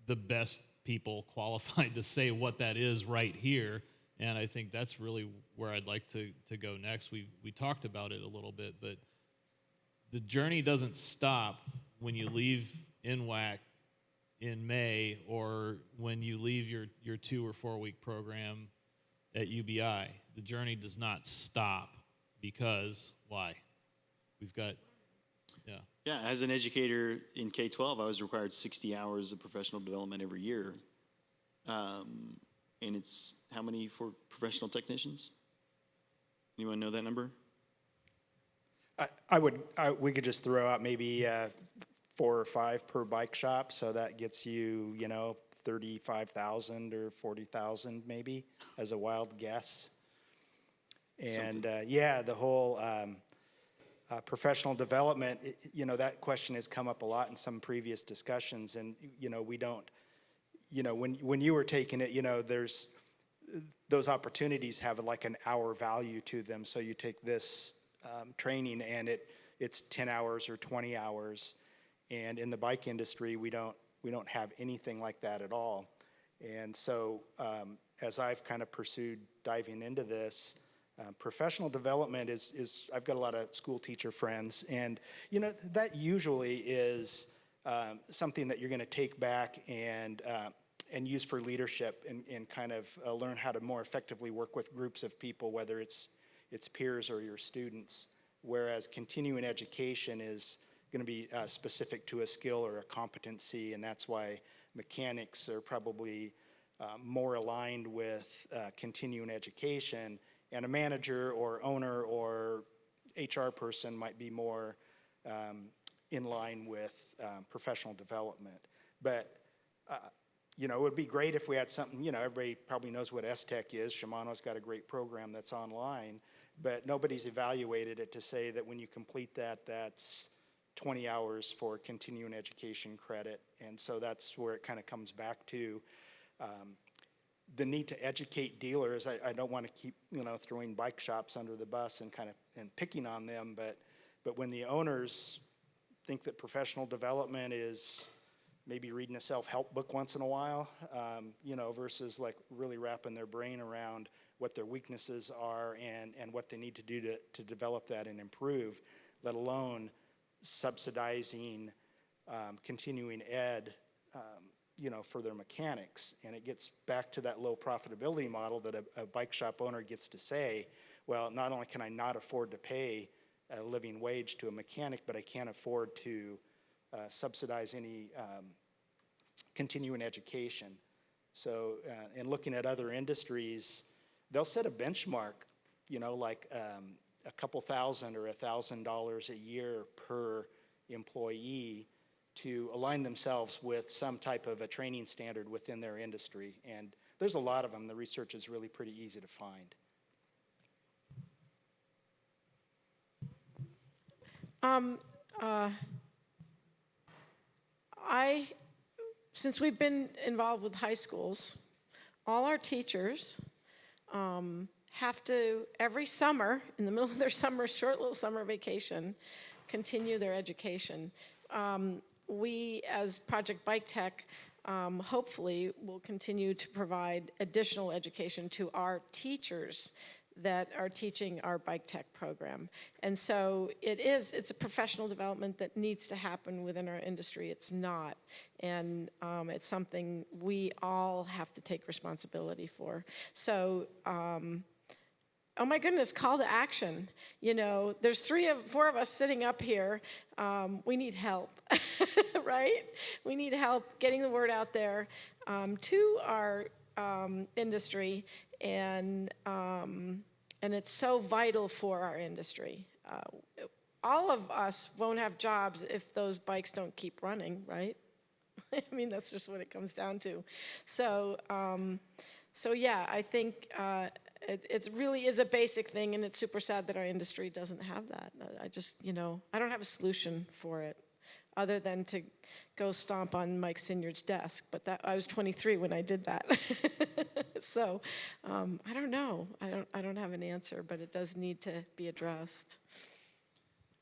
the best people qualified to say what that is right here. And I think that's really where I'd like to go next. We talked about it a little bit, but the journey doesn't stop when you leave NWAC in May or when you leave your 2 or 4 week program at UBI. The journey does not stop because why? We've got, yeah. Yeah, as an educator in K-12, I was required 60 hours of professional development every year. And it's how many for professional technicians? Anyone know that number? We could just throw out maybe 4 or 5 per bike shop, so that gets you, 35,000 or 40,000 maybe, as a wild guess. And the whole professional development, that question has come up a lot in some previous discussions, and we don't, when you were taking it, there's those opportunities have like an hour value to them. So you take this training and it's 10 hours or 20 hours, and in the bike industry we don't have anything like that at all. And so as I've kind of pursued diving into this, professional development is I've got a lot of school teacher friends, and that usually is something that you're going to take back and use for leadership and kind of learn how to more effectively work with groups of people, whether it's peers or your students. Whereas continuing education is going to be specific to a skill or a competency, and that's why mechanics are probably more aligned with continuing education, and a manager or owner or HR person might be more in line with professional development. But it would be great if we had something, everybody probably knows what S-Tech is. Shimano's got a great program that's online, but nobody's evaluated it to say that when you complete that, that's 20 hours for continuing education credit. And so that's where it kind of comes back to the need to educate dealers. I don't want to keep, throwing bike shops under the bus and picking on them, but when the owners think that professional development is maybe reading a self-help book once in a while, versus like really wrapping their brain around what their weaknesses are and what they need to do to develop that and improve, let alone subsidizing continuing ed for their mechanics. And it gets back to that low profitability model that a bike shop owner gets to say, well, not only can I not afford to pay a living wage to a mechanic, but I can't afford to subsidize any continuing education. So, in looking at other industries, they'll set a benchmark, like a couple thousand or $1,000 a year per employee to align themselves with some type of a training standard within their industry. And there's a lot of them. The research is really pretty easy to find. Since we've been involved with high schools, all our teachers have to, every summer, in the middle of their short little summer vacation, continue their education. We, as Project Bike Tech, hopefully will continue to provide additional education to our teachers that are teaching our bike tech program. And so it's a professional development that needs to happen within our industry. It's not. And it's something we all have to take responsibility for. So, oh my goodness, call to action. There's 4 of us sitting up here. We need help, right? We need help getting the word out there to our industry, and it's so vital for our industry. All of us won't have jobs if those bikes don't keep running, right? I mean, that's just what it comes down to. So yeah, I think it really is a basic thing, and it's super sad that our industry doesn't have that. I just, I don't have a solution for it other than to go stomp on Mike Sinyard's desk. But I was 23 when I did that. So I don't know. I don't have an answer, but it does need to be addressed.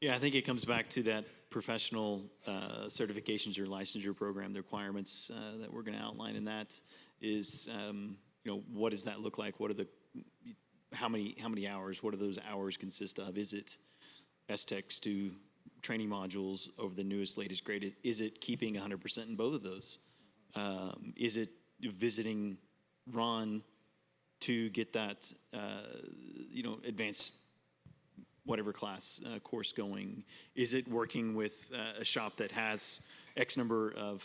Yeah, I think it comes back to that professional certifications or licensure program, the requirements that we're going to outline in that is, what does that look like? What are how many hours? What do those hours consist of? Is it STEX to training modules over the newest, latest grade? Is it keeping 100% in both of those? Is it visiting Ron to get that, advanced whatever class course going? Is it working with a shop that has X number of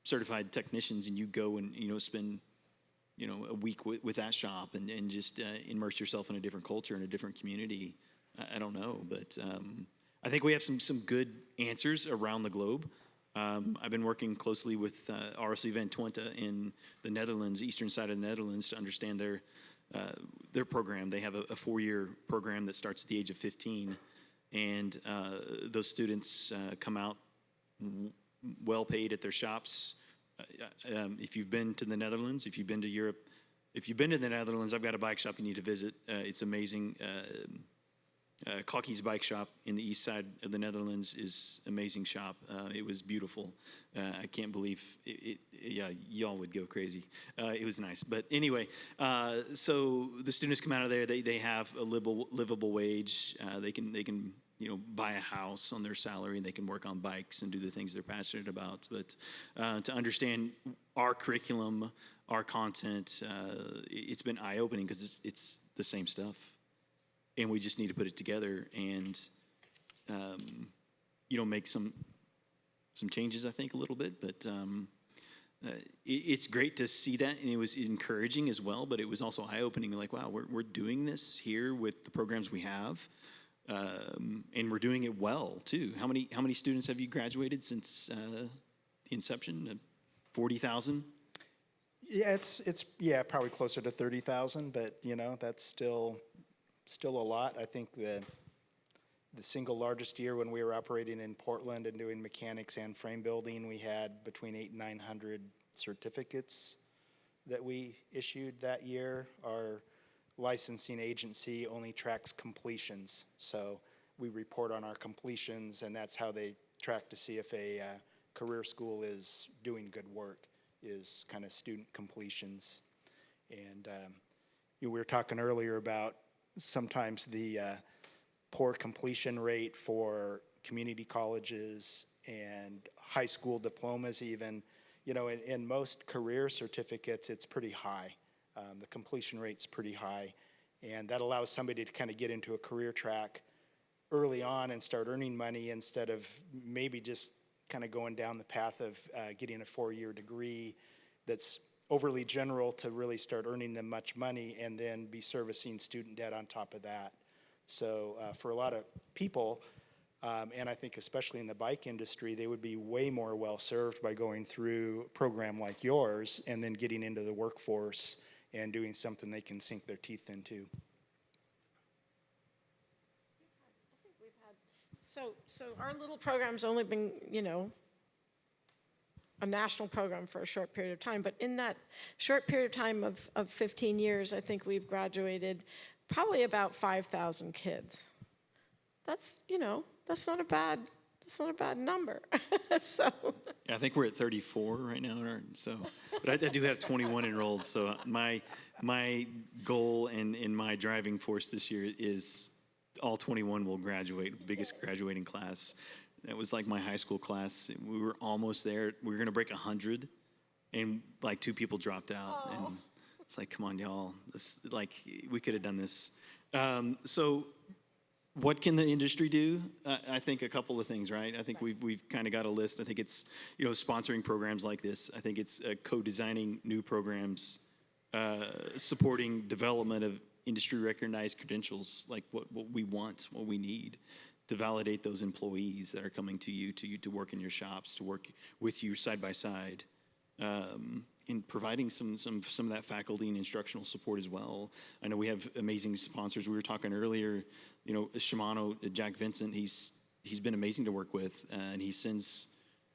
certified technicians, and you go and spend a week with that shop and just immerse yourself in a different culture and a different community? I don't know, but I think we have some good answers around the globe. I've been working closely with ROC Van Twente in the Netherlands, eastern side of the Netherlands, to understand their program. They have a 4-year program that starts at the age of 15, and those students come out well paid at their shops. If you've been to the Netherlands, if you've been to Europe, if you've been to the Netherlands, I've got a bike shop you need to visit. It's amazing. Kokki's Bike Shop in the east side of the Netherlands is an amazing shop. It was beautiful. I can't believe it. Yeah, y'all would go crazy. It was nice. But anyway, so the students come out of there. They have a livable wage. They can buy a house on their salary, and they can work on bikes and do the things they're passionate about. But to understand our curriculum, our content, it's been eye-opening because it's the same stuff. And we just need to put it together and, make some changes, I think, a little bit. But it's great to see that, and it was encouraging as well. But it was also eye-opening, like, wow, we're doing this here with the programs we have, and we're doing it well too. How many students have you graduated since the inception? 40,000. Yeah, it's probably closer to 30,000, but that's still a lot. I think the single largest year when we were operating in Portland and doing mechanics and frame building, we had between 800 and 900 certificates that we issued that year. Our licensing agency only tracks completions, so we report on our completions, and that's how they track to see if a career school is doing good work, is kind of student completions. And we were talking earlier about sometimes the poor completion rate for community colleges and high school diplomas even. you know, in most career certificates, it's pretty high. The completion rate's pretty high, and that allows somebody to kind of get into a career track early on and start earning money instead of maybe just kind of going down the path of getting a 4-year degree that's overly general to really start earning them much money and then be servicing student debt on top of that. So for a lot of people, and I think especially in the bike industry, they would be way more well-served by going through a program like yours and then getting into the workforce and doing something they can sink their teeth into. So our little program's only been, you know, a national program for a short period of time, but in that short period of time of 15 years, I think we've graduated probably about 5,000 kids. That's, you know, that's not a bad number. So. Yeah, I think we're at 34 right now. So, but I do have 21 enrolled. So my goal and in my driving force this year is all 21 will graduate, biggest graduating class. That was like my high school class. We were almost there. We were going to break 100, and like 2 people dropped out. And it's like, come on, y'all. This, like, we could have done this. So what can the industry do? I think a couple of things, right? I think we've kind of got a list. I think it's, you know, sponsoring programs like this. I think it's co-designing new programs, supporting development of industry-recognized credentials, like what we want, what we need to validate those employees that are coming to you to work in your shops, to work with you side by side, in providing some of that faculty and instructional support as well. I know we have amazing sponsors. We were talking earlier, you know, Shimano, Jack Vincent, he's been amazing to work with, and he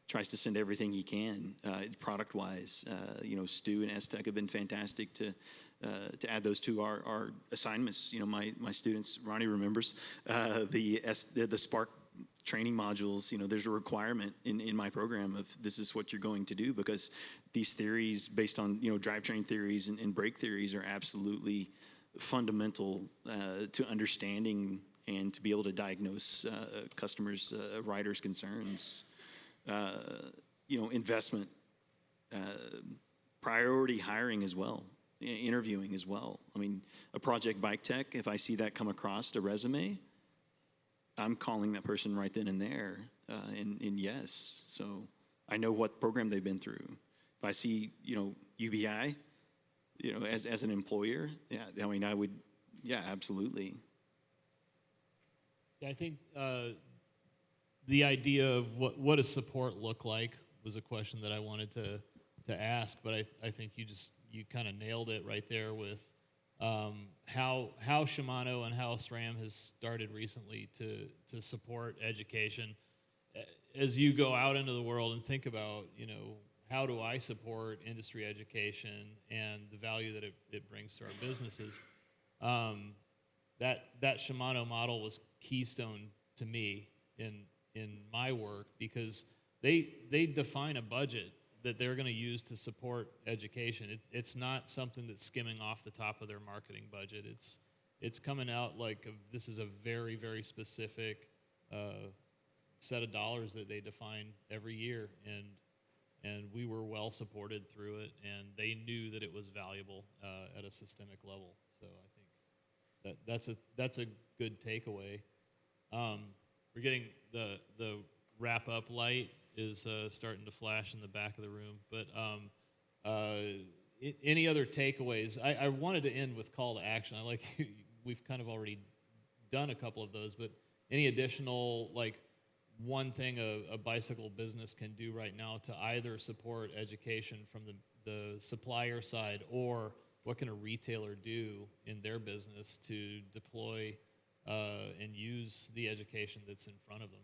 tries to send everything he can, product-wise. You know, Stu and Estech have been fantastic to add those to our assignments. You know, my students, Ronnie remembers, the Spark training modules. You know, there's a requirement in my program of this is what you're going to do, because these theories based on, you know, drivetrain theories and brake theories are absolutely fundamental to understanding and to be able to diagnose customers, riders' concerns. You know, investment, priority hiring as well, interviewing as well. I mean, a project bike tech, if I see that come across a resume, I'm calling that person right then and there, and yes. So I know what program they've been through. If I see, you know, UBI, you know, as an employer, yeah, I mean, I would, yeah, absolutely. Yeah, I think the idea of what does support look like was a question that I wanted to ask, but I think you kind of nailed it right there with how Shimano and how SRAM has started recently to support education. As you go out into the world and think about, you know, how do I support industry education and the value that it brings to our businesses, that Shimano model was keystone to me in my work, because they define a budget that they're going to use to support education. It's not something that's skimming off the top of their marketing budget. It's coming out like this is a very, very specific set of dollars that they define every year, and we were well supported through it, and they knew that it was valuable at a systemic level. So I think that's a good takeaway. We're getting the wrap up light is starting to flash in the back of the room. But any other takeaways? I wanted to end with call to action. We've kind of already done a couple of those, but any additional, like, one thing a bicycle business can do right now to either support education from the supplier side, or what can a retailer do in their business to deploy and use the education that's in front of them?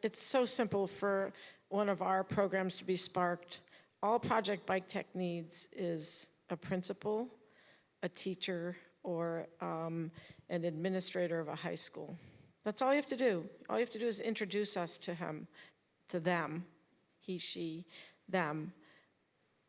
It's so simple for one of our programs to be sparked. All Project Bike Tech needs is a principal, a teacher, or an administrator of a high school. That's all you have to do. All you have to do is introduce us to them, he, she, them,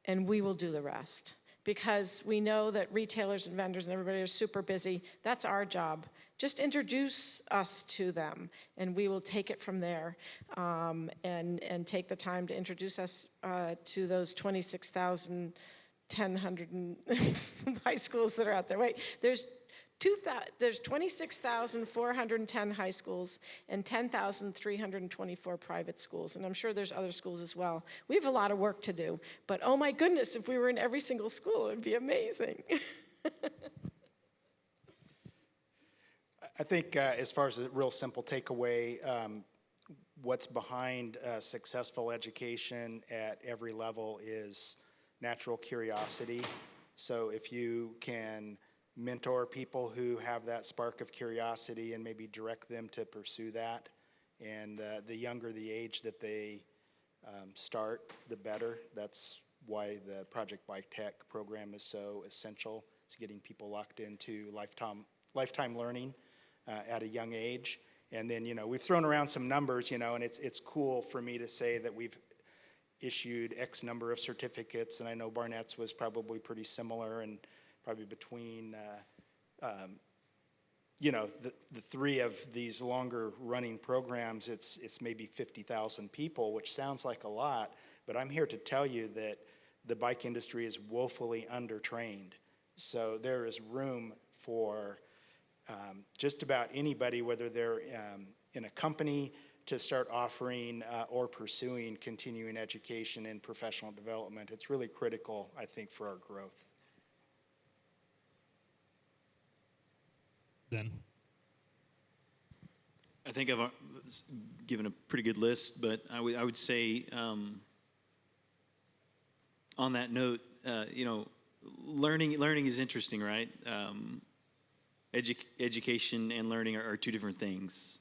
and we will do the rest. because we know that retailers and vendors and everybody are super busy. That's our job. Just introduce us to them, and we will take it from there, and take the time to introduce us to those 26,100 high schools that are out there. Wait, there's 26,410 high schools and 10,324 private schools, and I'm sure there's other schools as well. We have a lot of work to do, but oh my goodness, if we were in every single school, it would be amazing. I think as far as a real simple takeaway, what's behind successful education at every level is natural curiosity. So if you can mentor people who have that spark of curiosity and maybe direct them to pursue that, and the younger the age that they start, the better. That's why the Project Bike Tech program is so essential. It's getting people locked into lifetime learning at a young age. And then, we've thrown around some numbers, and it's cool for me to say that we've issued X number of certificates, and I know Barnett's was probably pretty similar, and probably between, the three of these longer running programs, it's maybe 50,000 people, which sounds like a lot, but I'm here to tell you that the bike industry is woefully undertrained. So there is room for just about anybody, whether they're in a company, to start offering or pursuing continuing education and professional development. It's really critical, I think, for our growth. Ben? I think I've given a pretty good list, but I would say on that note, learning is interesting, right? Education and learning are two different things.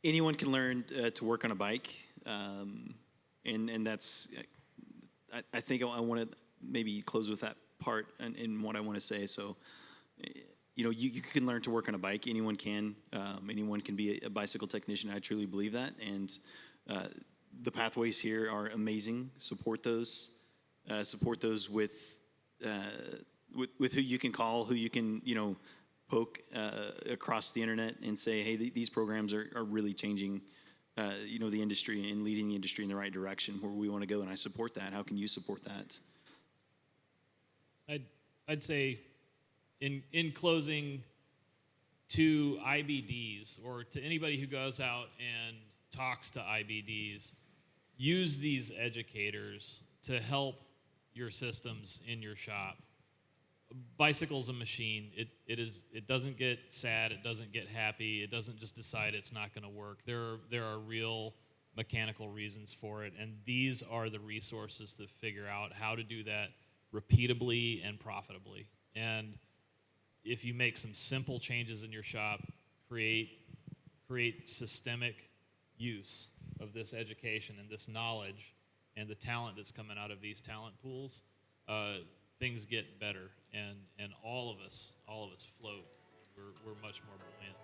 Anyone can learn to work on a bike, and that's. I think I want to maybe close with that part in what I want to say. So, you can learn to work on a bike. Anyone can. Anyone can be a bicycle technician. I truly believe that, and the pathways here are amazing. Support those. Support those with who you can call, who you can poke across the internet and say, hey, these programs are really changing the industry and leading the industry in the right direction where we want to go, and I support that. How can you support that? I'd say in closing, to IBDs or to anybody who goes out and talks to IBDs, use these educators to help your systems in your shop. Bicycle's a machine. It doesn't get sad. It doesn't get happy. It doesn't just decide it's not going to work. There are real mechanical reasons for it, and these are the resources to figure out how to do that repeatably and profitably. And if you make some simple changes in your shop, create systemic use of this education and this knowledge and the talent that's coming out of these talent pools, things get better, and all of us float. We're much more buoyant.